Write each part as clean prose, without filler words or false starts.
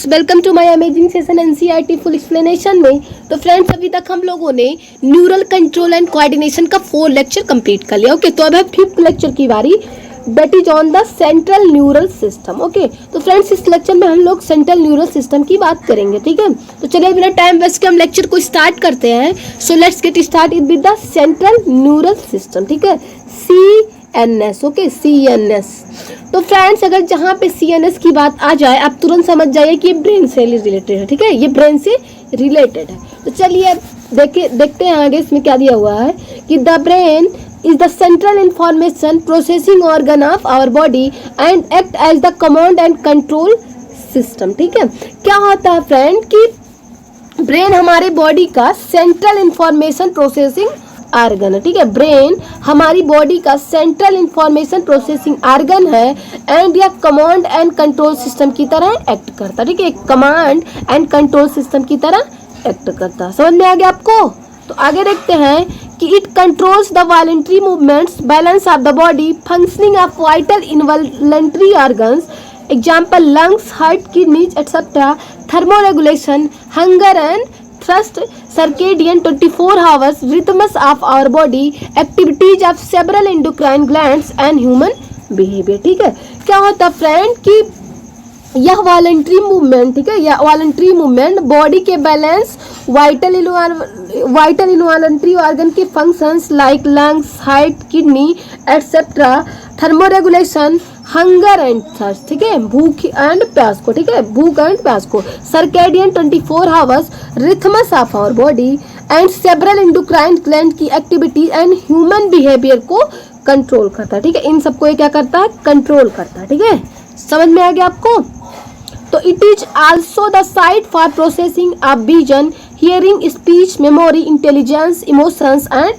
Friends, welcome to my amazing session NCERT full explanation में। तो friends, अभी तक हम लोगों ने न्यूरल कंट्रोल एंड कोऑर्डिनेशन का 4 लेक्चर कंप्लीट कर लिया। ओके, तो अब है 5th लेक्चर की बारी, that is on the central neural system. Okay, तो फ्रेंड्स इस लेक्चर में हम लोग सेंट्रल न्यूरल सिस्टम की बात करेंगे। ठीक है, तो चलिए बिना टाइम वेस्ट के हम लेक्चर को स्टार्ट करते हैं। So let's get start with the central neural system. ठीक है, CNS। Okay, CNS। तो फ्रेंड्स, अगर जहाँ पे CNS की बात आ जाए, आप तुरंत समझ जाइए कि ये ब्रेन से रिलेटेड है। ठीक है, ये ब्रेन से रिलेटेड है। तो चलिए देखते हैं आगे इसमें क्या दिया हुआ है कि the brain is the central information processing organ of our body and act as the command and control system। ठीक है, क्या होता है फ्रेंड कि ब्रेन हमारे बॉडी का सेंट्रल इंफॉर्मेशन प्रोसेसिंग आर्गन है। ठीक है, ब्रेन हमारी बॉडी का सेंट्रल इंफॉर्मेशन प्रोसेसिंग आर्गन है एंड यह कमांड एंड कंट्रोल सिस्टम की तरह एक्ट करता है। ठीक है, कमांड एंड कंट्रोल सिस्टम की तरह एक्ट करता है। समझ में आ गया आपको? तो आगे देखते हैं कि it controls the voluntary movements, balance of the body, functioning of vital involuntary organs, example lungs, heart, kidneys etcetera, thermoregulation, hunger and thrust, circadian 24 hours rhythms of our body, activities of several endocrine glands and human behavior। ठीक है, क्या होता है friend कि यह voluntary movement, ठीक है, यह वॉलंटरी मूवमेंट बॉडी के बैलेंस, वाइटल इनवॉलंटरी ऑर्गन के functions like lungs, heart, kidney etcetera, thermoregulation, hunger and thirst, ठीक है, भूख एंड प्यास को, ठीक है, भूख एंड प्यास को, circadian 24 hours rhythms of our body and several endocrine gland की एक्टिविटी एंड ह्यूमन बिहेवियर को कंट्रोल करता है। ठीक है, इन सबको ये क्या करता है? कंट्रोल करता है। ठीक है, समझ में आ गया आपको? तो it is also the site for processing of vision, hearing, speech, memory, intelligence, emotions and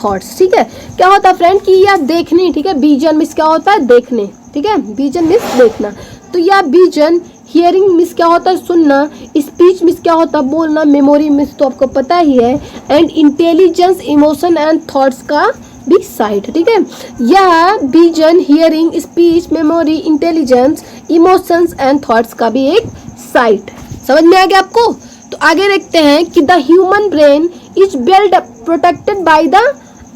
thoughts. ठीक है, क्या होता है फ्रेंड कि यह देखने, ठीक है, विजन मीन्स क्या होता है? देखने। ठीक है, विजन मीन्स देखना। तो यह विजन, हियरिंग मीन्स क्या होता है? सुनना, स्पीच मीन्स क्या होता है? बोलना, मेमोरी मीन्स तो आपको पता ही है, and intelligence, emotion and thoughts का भी साइट है। ठीक है, यह vision, hearing, speech, memory, intelligence, emotions and thoughts का भी एक साइट है। समझ में आ गया आपको? तो आगे देखते हैं कि the human brain is build protected by the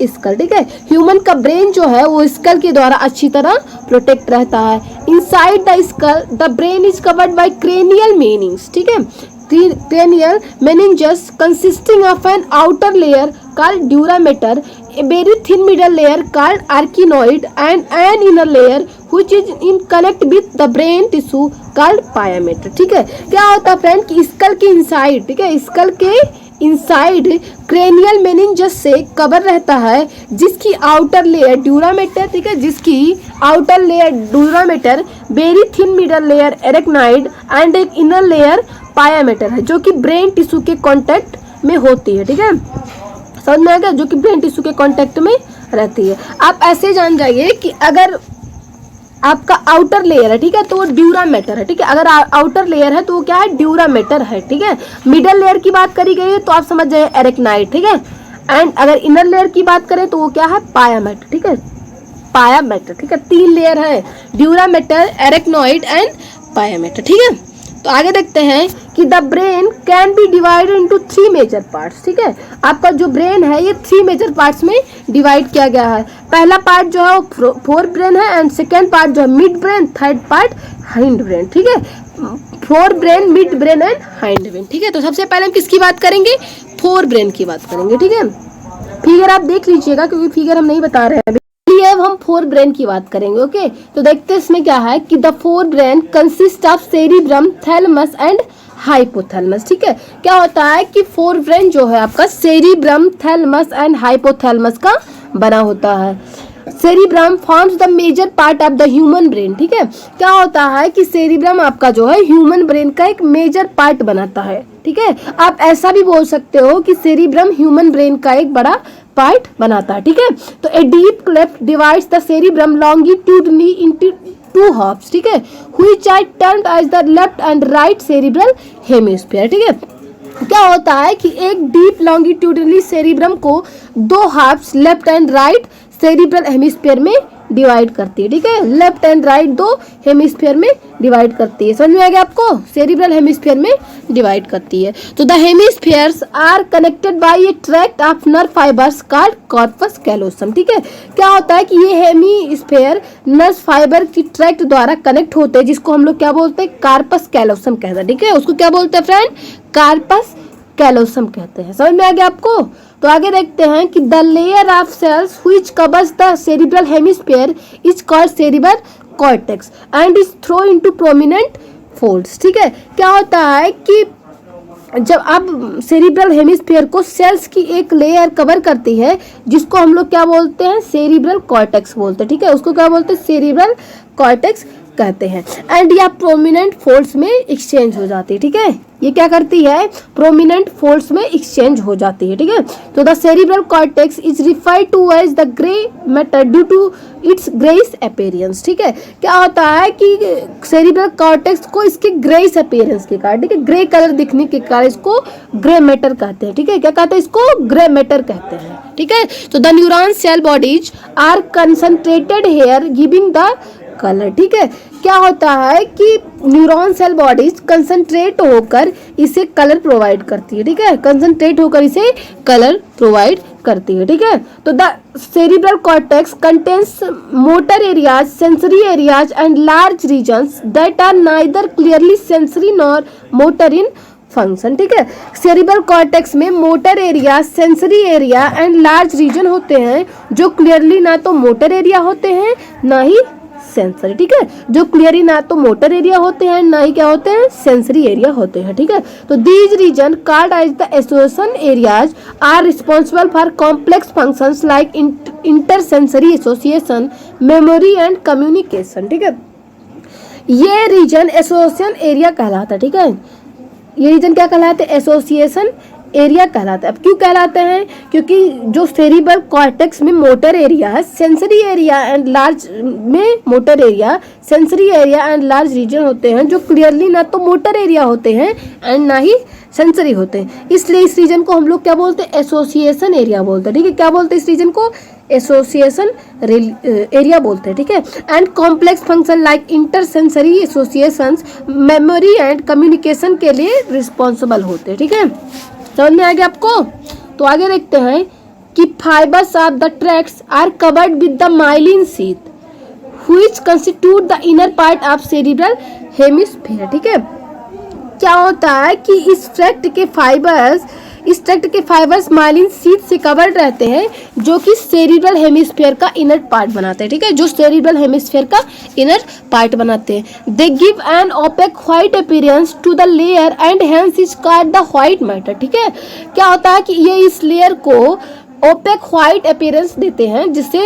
skull. ठीक है, ह्यूमन का ब्रेन जो है वो स्कल के द्वारा अच्छी तरह प्रोटेक्ट रहता है। Inside the skull the brain is covered by cranial meninges. ठीक है, cranial meninges consisting of an outer layer called dura-mater, a very thin middle layer called arachnoid and an inner layer which is in connect with the brain tissue called pia mater। ठीक है, क्या होता है friend कि school के inside, ठीक है, school के इनसाइड क्रेनियल मेनिंजस से कवर रहता है, जिसकी आउटर लेयर ड्यूरामेटर, ठीक है, जिसकी outer layer dura mater, very thin middle layer arachnid and एक इनर लेयर पायामेटर है, जो कि ब्रेन टिश्यू के कांटेक्ट में होती है। ठीक है, समझ में आ गया? जो कि ब्रेन टिश्यू के कांटेक्ट में रहती है। आप ऐसे जान जाइए कि अगर आपका आउटर लेयर है, ठीक है, तो वो ड्यूरामेटर है। ठीक है, अगर आउटर लेयर है तो वो क्या है? ड्यूरामेटर है। ठीक है, मिडल लेयर की बात करी गई है तो आप समझ जाइए एरेक्नाइड। ठीक है, एंड अगर इनर लेयर की बात करें तो वो क्या है? पायामेटर। ठीक है, पायामेटर। ठीक है, 3 लेयर है, ड्यूरामेटर, एरेक्नॉइड एंड पायामेटर। ठीक है, तो आगे देखते हैं कि the brain can be divided into 3 major parts. ठीक है, आपका जो ब्रेन है ये 3 मेजर पार्ट्स में डिवाइड किया गया है। पहला पार्ट जो है वो फोर ब्रेन है एंड सेकेंड पार्ट जो है mid brain, third part hind brain. ठीक है, fore brain, mid brain and hind brain. ठीक है, तो सबसे पहले हम किसकी बात करेंगे? फोर ब्रेन की बात करेंगे। ठीक है, फिगर आप देख लीजिएगा क्योंकि फिगर हम नहीं बता रहे हैं। अब हम फोर ब्रेन की बात करेंगे। ओके, तो देखते हैं इसमें क्या है कि the fore brain consist of cerebrum, thalamus and hypothalamus. ठीक है, क्या होता है कि फोर ब्रेन जो है आपका सेरिब्रम, थैलेमस एंड हाइपोथैलेमस का बना होता है। Cerebrum forms the major part of the human brain. ठीक है, क्या होता है कि सेरिब्रम आपका जो है ह्यूमन ब्रेन का एक मेजर पार्ट बनाता है। ठीक है, आप ऐसा भी बोल सकते हो कि सेरिब्रम ह्यूमन ब्रेन का एक बड़ा पार्ट बनाता है। ठीक है, तो a deep cleft divides the cerebrum longitudinally into 2 halves. ठीक है, which are termed as the left and right cerebral hemisphere. ठीक है, क्या होता है कि एक डीप लॉन्गिट्यूडली सेरिब्रम को 2 halves left and right cerebral hemisphere में डिवाइड करती है, ठीक है, लेफ्ट एंड राइट दो हेमिस्फीयर में डिवाइड करती है। समझ में आ गया आपको, सेरिब्रल हेमिस्फीयर में डिवाइड करती है। तो the hemispheres are connected by a tract of nerve fibres called corpus callosum, ठीक है। क्या होता है कि ये हेमिस्फीयर नर्व फाइबर की ट्रैक्ट द्वारा कनेक्ट होते हैं, जिसको हम लोग क्या बोलते हैं, कार्पस कैलोसम कहते हैं, ठीक है। उसको क्या बोलते हैं फ्रेंड, कार्पस कैलोसम कहते हैं। समझ में आ गया आपको। तो आगे देखते हैं कि the layer of cells which covers the cerebral hemisphere is called cerebral cortex and is throw into prominent folds, ठीक है। क्या होता है कि जब आप सेरिब्रल हेमिस्फीयर को सेल्स की एक लेयर कवर करती है, जिसको हम लोग क्या बोलते हैं, सेरिब्रल कॉर्टेक्स बोलते हैं, ठीक है। उसको क्या बोलते हैं, सेरिब्रल कॉर्टेक्स कहते हैं। एंड या प्रोमिनेंट फोल्ड्स में एक्सचेंज हो जाती है, ठीक है। ये क्या करती है, प्रोमिनेंट फोल्ड्स में एक्सचेंज हो जाती है, ठीक है। तो the cerebral cortex is referred to as the grey matter due to its greyish appearance, ठीक है। क्या होता है कि सेरिब्रल कॉर्टेक्स को इसके ग्रेइश अपीयरेंस के कारण, ठीक है, ग्रे कलर दिखने के कारण इसको ग्रे मैटर कहते हैं, ठीक है। क्या कहते हैं, इसको ग्रे मैटर कहते हैं, ठीक है। तो the neuron cell bodies are concentrated here giving the colour, ठीक है। क्या होता है कि न्यूरॉन सेल बॉडीज कंसंट्रेट होकर इसे कलर प्रोवाइड करती है, ठीक है, कंसंट्रेट होकर इसे कलर प्रोवाइड करती है, ठीक है। तो the cerebral cortex contains motor areas, sensory areas and large regions that are neither clearly sensory nor motor in function, ठीक है। सेरिब्रल कॉर्टेक्स में motor area, sensory area and large region होते हैं, जो क्लियरली ना तो मोटर एरिया होते हैं ना ही सेंसरी, ठीक है, जो क्लियरली ना तो मोटर एरिया होते हैं ना ही क्या होते हैं, सेंसरी एरिया होते हैं, ठीक है। तो these region called as the association areas are responsible for complex functions like intersensory association, memory and communication, ठीक है। ये रीजन एसोसिएशन एरिया कहलाता है, ठीक है। ये रीजन क्या कहलाते हैं, एसोसिएशन एरिया कहलाता है। अब क्यों कहलाते हैं, क्योंकि जो सेरिब्रल कॉर्टेक्स में मोटर एरिया है, सेंसरी एरिया एंड लार्ज में motor area, sensory area and large region होते हैं, जो क्लियरली ना तो मोटर एरिया होते हैं एंड ना ही सेंसरी होते हैं। इसलिए इस रीजन को हम लोग क्या बोलते हैं, एसोसिएशन एरिया बोलते हैं, ठीक है। क्या बोलते हैं इस रीजन को, एसोसिएशन एरिया बोलते हैं, ठीक है। And complex function like intersensory associations, memory and communication के लिए रिस्पॉन्सिबल होते हैं, ठीक है। समझ में आ गया आपको। तो आगे देखते हैं कि fibres of the tracts are covered with the myelin sheath which constitute the inner part of cerebral hemisphere, ठीक है। क्या होता है कि इस ट्रैक्ट के फाइबर्स माइलिन शीथ से कवर्ड रहते हैं, जो कि सेरिब्रल हेमिस्फीयर का इनर पार्ट बनाते हैं, ठीक है, जो सेरिब्रल हेमिस्फीयर का इनर पार्ट बनाते हैं। They give an opaque white appearance to the layer and hence is called the white matter, ठीक है। क्या होता है कि ये इस लेयर को ओपेक व्हाइट अपीयरेंस देते हैं, जिससे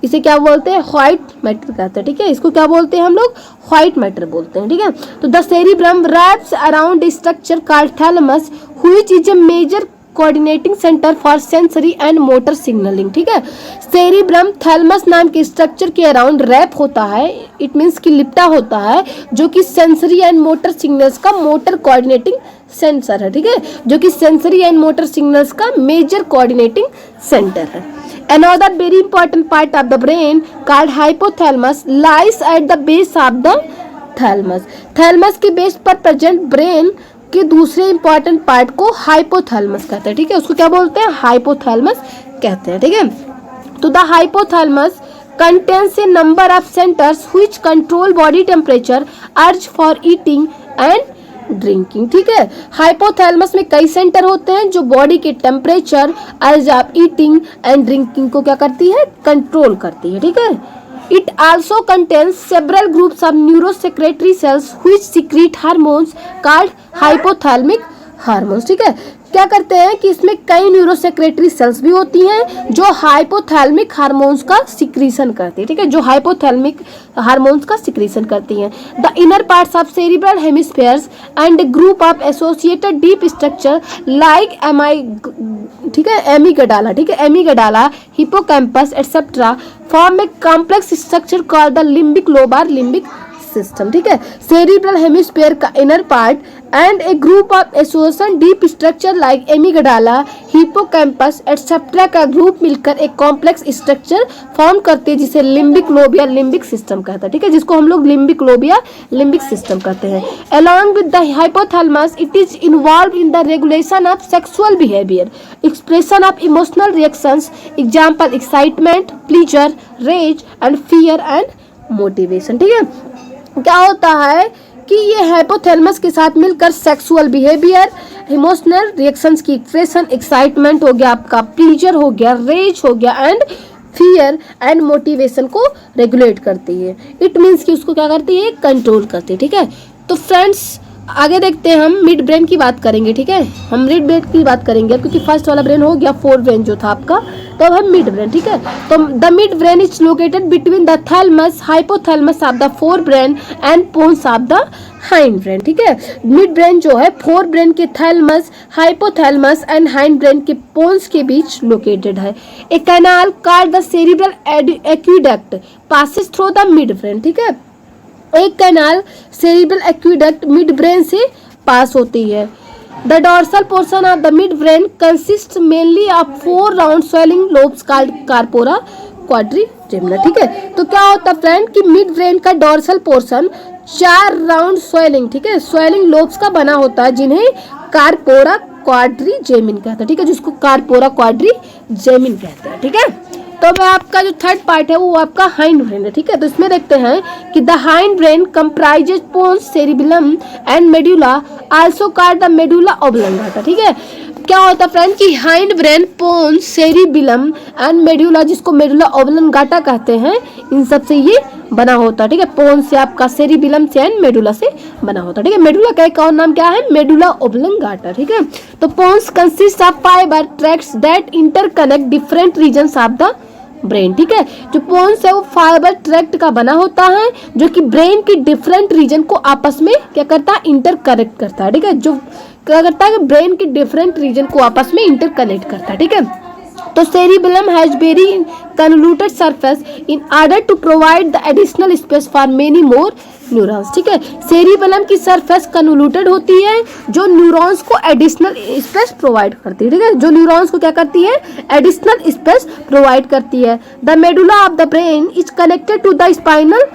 इसे क्या बोलते हैं, व्हाइट मैटर कहते हैं, ठीक है। इसको क्या बोलते हैं हम लोग, व्हाइट मैटर बोलते हैं, ठीक है। तो the cerebrum wraps around a structure called thalamus which is a major coordinating centre for sensory and motor signalling, ठीक है। सेरिब्रम थैलेमस नाम के स्ट्रक्चर के अराउंड रैप होता है, इट मीन्स कि लिपटा होता है, जो कि सेंसरी एंड मोटर सिग्नल्स का मोटर कोऑर्डिनेटिंग सेंसर है, ठीक है, जो कि सेंसरी एंड मोटर सिग्नल्स का मेजर कोऑर्डिनेटिंग सेंटर है। Another very important part of the brain called hypothalamus lies at the base of the thalamus. Thalamus के base पर प्रेजेंट ब्रेन के दूसरे इंपॉर्टेंट पार्ट को हाइपोथैलेमस कहते हैं, ठीक है। उसको क्या बोलते हैं, हाइपोथैलेमस कहते हैं, ठीक है। तो the hypothalamus contains a number of centers which control body temperature, urge for eating and drinking, ठीक है। हाइपोथैलेमस में कई सेंटर होते हैं जो बॉडी के टेम्परेचर, अर्ज ऑफ ईटिंग एंड ड्रिंकिंग को क्या करती है, कंट्रोल करती है, ठीक है। It also contains several groups of neurosecretory cells which secret hormones called hypothalamic hormones, ठीक है। क्या करते हैं कि इसमें कई न्यूरोसेक्रेटरी सेल्स भी होती हैं जो हाइपोथैलेमिक हार्मोन्स का सिक्रीशन करती है, ठीक है, जो हाइपोथैलेमिक हार्मोन्स का सिक्रीशन करती हैं। The inner parts of cerebral hemispheres and group of associated deep structure like ठीक है, एमिगडाला, ठीक है, amygdala, hippocampus etcetera form a complex structure called the limbic lobe और लिम्बिक सिस्टम, ठीक है, सेरिब्रल हेमिस्फीयर का inner part and A group of association deep structure like amygdala, hippocampus etcetera का group मिलकर एक कॉम्प्लेक्स स्ट्रक्चर फॉर्म करते हैं जिसे लिम्बिक लोब या लिम्बिक सिस्टम कहता है, ठीक है, जिसको हम लोग लिम्बिक लोब या लिम्बिक सिस्टम कहते हैं। Along with the hypothalamus it is involve in the regulation of sexual behaviour, expression of emotional reactions, example excitement, pleasure, rage and fear and motivation, ठीक है। क्या होता है कि ये हाइपोथैलेमस के साथ मिलकर सेक्सुअल बिहेवियर, इमोशनल रिएक्शंस की एक्सप्रेशन, एक्साइटमेंट हो गया आपका, प्लीजर हो गया, रेज हो गया एंड फियर एंड मोटिवेशन को रेगुलेट करती है। इट मीन्स कि उसको क्या करती है, कंट्रोल करती है, ठीक है। तो फ्रेंड्स आगे देखते हैं, हम मिड ब्रेन की बात करेंगे, ठीक है, हम मिड ब्रेन की बात करेंगे अब, क्योंकि फर्स्ट वाला ब्रेन हो गया, फोर ब्रेन जो था आपका, तो अब हम मिड ब्रेन, ठीक है। तो the mid brain is located between the thalamus, hypothalamus of the fore brain and pons of the hind brain, ठीक है। मिड ब्रेन जो है फोर ब्रेन के thalamus, hypothalamus and hind brain के पोन्स के बीच लोकेटेड है। A canal called the cerebral aqueduct passes through the mid brain, ठीक है। एक canal cerebral aqueduct mid brain से पास होती है। The dorsal portion of the mid brain consist mainly of 4 round swelling lobes called corpora quadrigemina, ठीक है। तो क्या होता है फ्रेंड कि मिड ब्रेन का डोर्सल पोर्शन 4 राउंड स्वेलिंग, ठीक है, स्वेलिंग लोब्स का बना होता है जिन्हें कार्पोरा क्वाड्रिजेमिन कहते हैं, ठीक है, जिसको कार्पोरा क्वाड्रिजेमिन कहते हैं, ठीक है। तो अब आपका जो थर्ड पार्ट है वो आपका हाइंड ब्रेन है, ठीक है। तो इसमें देखते हैं कि the hind brain comprises pons, cerebellum and medulla, also called the medulla oblongata, ठीक है। क्या होता है फ्रेंड कि hind brain, pons, cerebellum and medulla, जिसको मेडुला ऑब्लंगाटा कहते हैं, इन सब से ये बना होता है, ठीक है। पोन्स से आपका, सेरिबेलम से एंड मेडुला से बना होता है, ठीक है। मेडुला का एक और नाम क्या है, मेडुला ऑब्लंगाटा, ठीक है। तो pons consist of fibre tracts that interconnect different regions of the brain, ठीक है। जो पोन्स है वो फाइबर ट्रैक्ट का बना होता है जो कि ब्रेन की डिफरेंट रीजन को आपस में क्या करता है, इंटरकनेक्ट करता है, ठीक है। जो क्या करता है कि ब्रेन की डिफरेंट रीजन को आपस में इंटरकनेक्ट करता है, ठीक है। तो cerebellum has very convoluted surface in order to provide the additional space for many more neurons, ठीक है। सेरिबेलम की सरफेस कन्वोल्यूटेड होती है जो न्यूरॉन्स को एडिशनल स्पेस प्रोवाइड करती है, ठीक है, जो न्यूरॉन्स को क्या करती है, एडिशनल स्पेस प्रोवाइड करती है। The medulla of the brain is connected to the spinal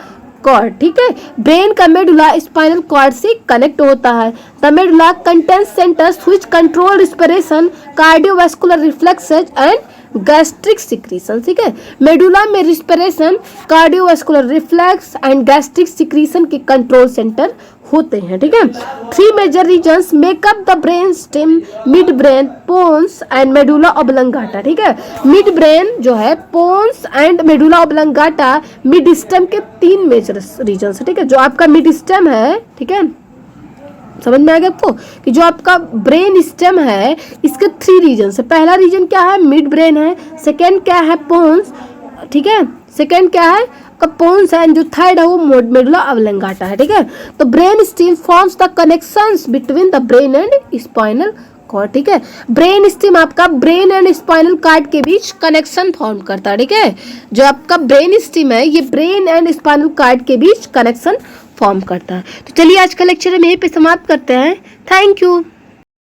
cord, ठीक है। ब्रेन का मेडुला स्पाइनल कॉर्ड से कनेक्ट होता है। The medulla contains centres which control respiration, cardiovascular reflexes and gastric secretion, ठीक है। मेडुला में respiration, cardiovascular reflex and gastric secretion के कंट्रोल सेंटर होते हैं, ठीक है। 3 major regions make up the brain stem, mid brain, pons and medulla oblongata, ठीक है। मिड ब्रेन जो है, pons and medulla oblongata mid stem के 3 मेजर रीजन्स, ठीक है। जो आपका मिड स्टेम है, ठीक है, समझ में आ गया आपको कि जो आपका ब्रेन स्टेम है इसके 3 रीजन है। पहला रीजन क्या है, मिड ब्रेन है। सेकेंड क्या है, पोन्स, ठीक है, सेकेंड क्या है पोन्स एंड जो थर्ड है वो मेडुला ऑब्लंगाटा है, ठीक है। तो brain stem forms the connections between the brain and spinal cord, ठीक है। ब्रेन स्टेम आपका ब्रेन एंड स्पाइनल कॉर्ड के बीच कनेक्शन फॉर्म करता है, ठीक है। जो आपका ब्रेन स्टेम है ये ब्रेन एंड स्पाइनल कॉर्ड के बीच कनेक्शन फॉर्म करता है। तो चलिए आज का लेक्चर हम यहीं पे समाप्त करते हैं। Thank you.